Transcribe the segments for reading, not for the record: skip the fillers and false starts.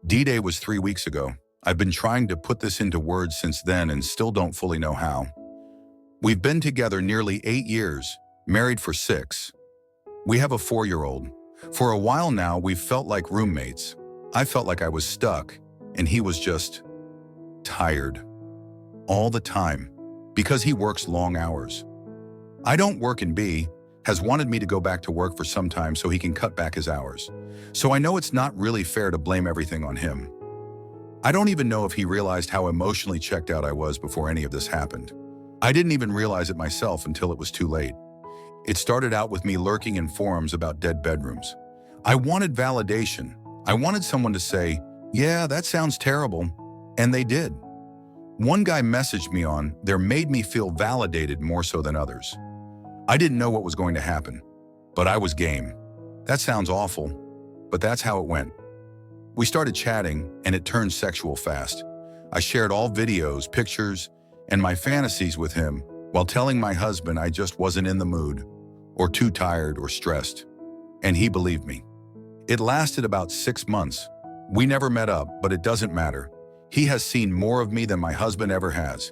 D-Day was 3 weeks ago. I've been trying to put this into words since then and still don't fully know how. We've been together nearly 8 years, married for 6. We have a 4-year-old. For a while now, we've felt like roommates. I felt like I was stuck, and he was just tired. All the time, because he works long hours. I don't work and B has wanted me to go back to work for some time so he can cut back his hours. So I know it's not really fair to blame everything on him. I don't even know if he realized how emotionally checked out I was before any of this happened. I didn't even realize it myself until it was too late. It started out with me lurking in forums about dead bedrooms. I wanted validation. I wanted someone to say, "Yeah, that sounds terrible." And they did. One guy messaged me on there made me feel validated more so than others. I didn't know what was going to happen, but I was game. That sounds awful, but that's how it went. We started chatting, and it turned sexual fast. I shared all videos, pictures, and my fantasies with him while telling my husband I just wasn't in the mood, or too tired or stressed. And he believed me. It lasted about 6 months. We never met up, but it doesn't matter. He has seen more of me than my husband ever has.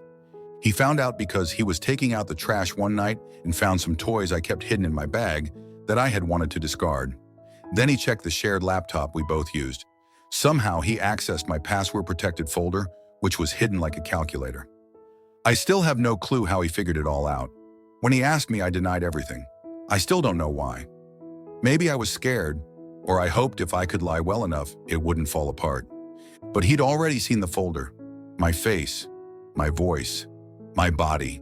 He found out because he was taking out the trash one night and found some toys I kept hidden in my bag that I had wanted to discard. Then he checked the shared laptop we both used. Somehow he accessed my password-protected folder, which was hidden like a calculator. I still have no clue how he figured it all out. When he asked me, I denied everything. I still don't know why. Maybe I was scared, or I hoped if I could lie well enough, it wouldn't fall apart. But he'd already seen the folder. My face, my voice, my body,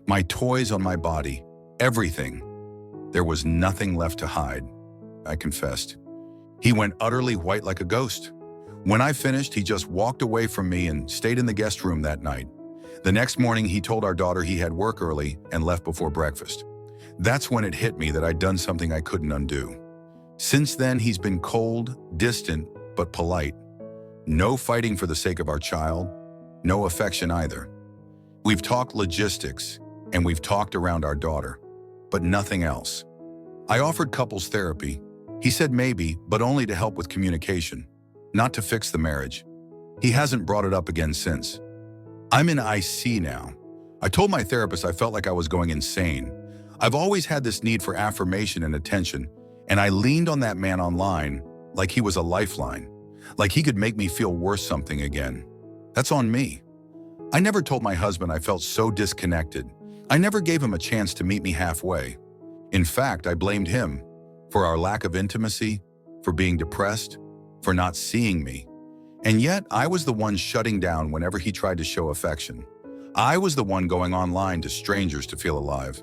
my toys on my body, everything. There was nothing left to hide, I confessed. He went utterly white like a ghost. When I finished, he just walked away from me and stayed in the guest room that night. The next morning, he told our daughter he had work early and left before breakfast. That's when it hit me that I'd done something I couldn't undo. Since then, he's been cold, distant, but polite. No fighting for the sake of our child, no affection either. We've talked logistics, and we've talked around our daughter, but nothing else. I offered couples therapy. He said maybe, but only to help with communication, not to fix the marriage. He hasn't brought it up again since. I'm in IC now. I told my therapist I felt like I was going insane. I've always had this need for affirmation and attention, and I leaned on that man online like he was a lifeline, like he could make me feel worth something again. That's on me. I never told my husband I felt so disconnected. I never gave him a chance to meet me halfway. In fact, I blamed him for our lack of intimacy, for being depressed, for not seeing me. And yet, I was the one shutting down whenever he tried to show affection. I was the one going online to strangers to feel alive.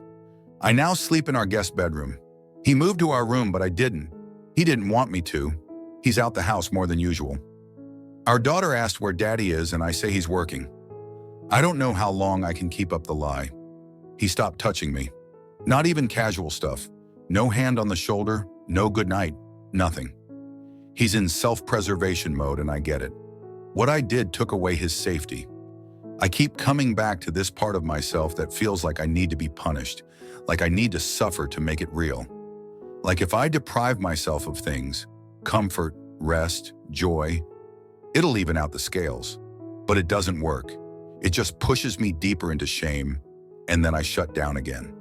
I now sleep in our guest bedroom. He moved to our room, but I didn't. He didn't want me to. He's out the house more than usual. Our daughter asked where Daddy is, and I say he's working. I don't know how long I can keep up the lie. He stopped touching me. Not even casual stuff. No hand on the shoulder, no good night, nothing. He's in self-preservation mode, and I get it. What I did took away his safety. I keep coming back to this part of myself that feels like I need to be punished, like I need to suffer to make it real. Like if I deprive myself of things, comfort, rest, joy, it'll even out the scales. But it doesn't work. It just pushes me deeper into shame, and then I shut down again.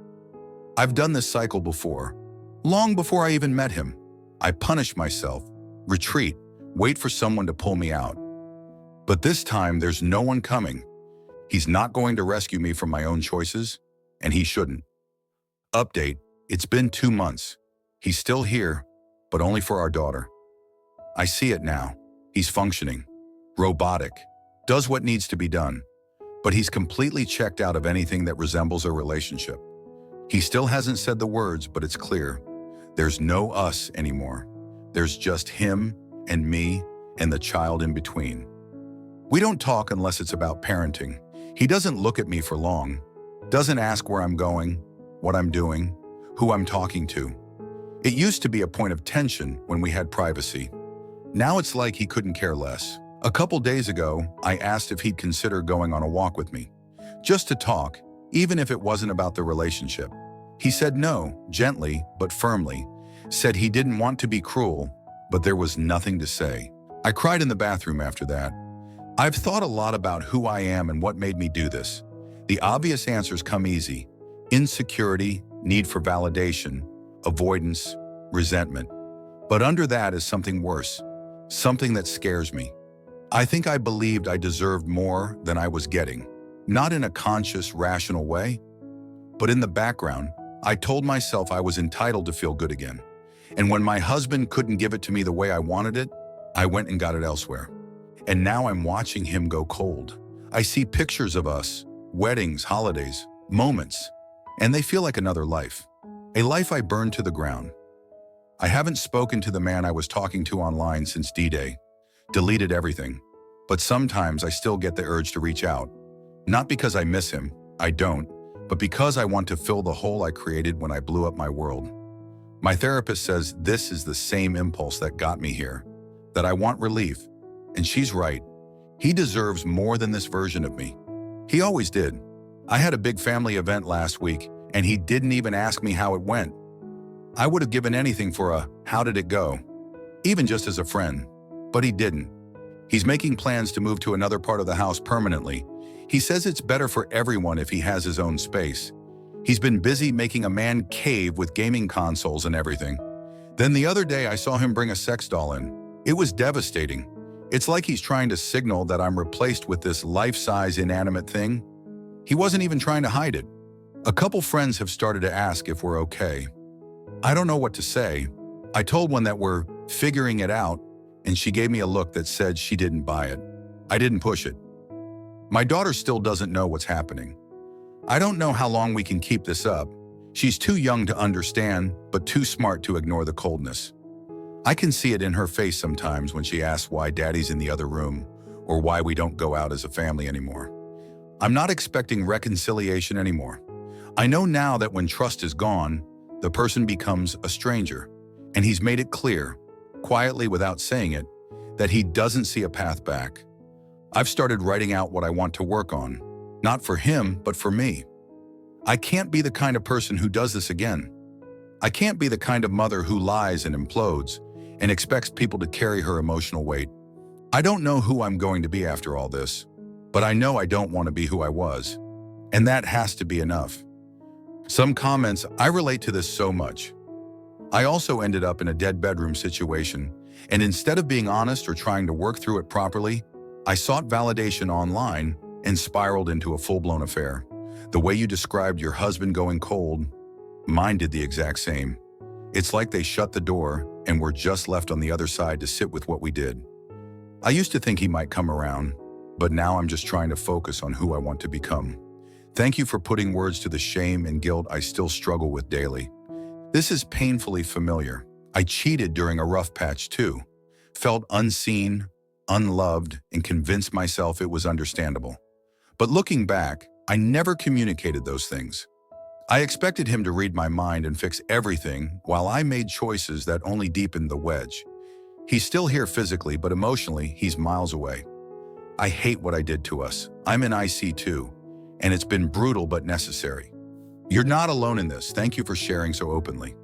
I've done this cycle before, long before I even met him. I punish myself, retreat, wait for someone to pull me out. But this time, there's no one coming. He's not going to rescue me from my own choices, and he shouldn't. Update, it's been 2 months. He's still here, but only for our daughter. I see it now. He's functioning, robotic, does what needs to be done, but he's completely checked out of anything that resembles a relationship. He still hasn't said the words, but it's clear. There's no us anymore. There's just him and me and the child in between. We don't talk unless it's about parenting. He doesn't look at me for long, doesn't ask where I'm going, what I'm doing, who I'm talking to. It used to be a point of tension when we had privacy. Now it's like he couldn't care less. A couple days ago, I asked if he'd consider going on a walk with me, just to talk, even if it wasn't about the relationship. He said no, gently but firmly, said he didn't want to be cruel, but there was nothing to say. I cried in the bathroom after that. I've thought a lot about who I am and what made me do this. The obvious answers come easy: insecurity, need for validation, avoidance, resentment. But under that is something worse, something that scares me. I think I believed I deserved more than I was getting, not in a conscious, rational way, but in the background. I told myself I was entitled to feel good again. And when my husband couldn't give it to me the way I wanted it, I went and got it elsewhere. And now I'm watching him go cold. I see pictures of us, weddings, holidays, moments, and they feel like another life. A life I burned to the ground. I haven't spoken to the man I was talking to online since D-Day, deleted everything, but sometimes I still get the urge to reach out. Not because I miss him, I don't, but because I want to fill the hole I created when I blew up my world. My therapist says this is the same impulse that got me here, that I want relief. And she's right. He deserves more than this version of me. He always did. I had a big family event last week, and he didn't even ask me how it went. I would have given anything for a "how did it go?" even just as a friend, but he didn't. He's making plans to move to another part of the house permanently. He says it's better for everyone if he has his own space. He's been busy making a man cave with gaming consoles and everything. Then the other day I saw him bring a sex doll in. It was devastating. It's like he's trying to signal that I'm replaced with this life-size inanimate thing. He wasn't even trying to hide it. A couple friends have started to ask if we're okay. I don't know what to say. I told one that we're figuring it out, and she gave me a look that said she didn't buy it. I didn't push it. My daughter still doesn't know what's happening. I don't know how long we can keep this up. She's too young to understand, but too smart to ignore the coldness. I can see it in her face sometimes when she asks why Daddy's in the other room or why we don't go out as a family anymore. I'm not expecting reconciliation anymore. I know now that when trust is gone, the person becomes a stranger, and he's made it clear, quietly without saying it, that he doesn't see a path back. I've started writing out what I want to work on, not for him, but for me. I can't be the kind of person who does this again. I can't be the kind of mother who lies and implodes and expects people to carry her emotional weight. I don't know who I'm going to be after all this, but I know I don't want to be who I was. And that has to be enough. Some comments, I relate to this so much. I also ended up in a dead bedroom situation, and instead of being honest or trying to work through it properly, I sought validation online and spiraled into a full-blown affair. The way you described your husband going cold, mine did the exact same. It's like they shut the door and we're just left on the other side to sit with what we did. I used to think he might come around, but now I'm just trying to focus on who I want to become. Thank you for putting words to the shame and guilt I still struggle with daily. This is painfully familiar. I cheated during a rough patch too. Felt unseen, unloved, and convinced myself it was understandable. But looking back, I never communicated those things. I expected him to read my mind and fix everything while I made choices that only deepened the wedge. He's still here physically, but emotionally, he's miles away. I hate what I did to us. I'm in IC too, and it's been brutal but necessary. You're not alone in this. Thank you for sharing so openly.